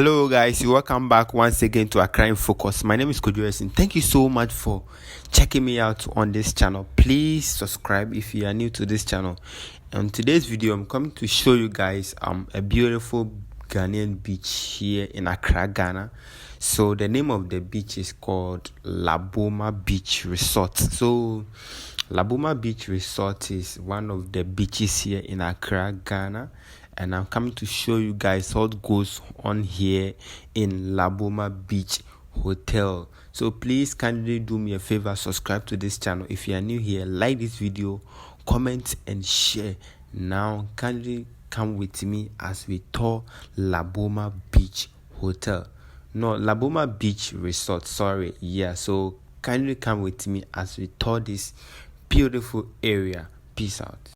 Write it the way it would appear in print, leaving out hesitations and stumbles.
Hello guys, welcome back once again to Accra in Focus. My name is Kojo, and thank you so much for checking me out on this channel. Please subscribe if you are new to this channel. In today's video, I'm coming to show you guys a beautiful Ghanaian beach here in Accra, Ghana. So the name of the beach is called Laboma Beach Resort. So Laboma Beach Resort is one of the beaches here in Accra, Ghana, and I'm coming to show you guys what goes on here in Laboma Beach Hotel. So please kindly do me a favor, subscribe to this channel if you are new here, like this video, comment and share. Now kindly come with me as we tour Laboma Beach Hotel. No, Laboma Beach Resort, sorry. Yeah, so kindly come with me as we tour this beautiful area. Peace out.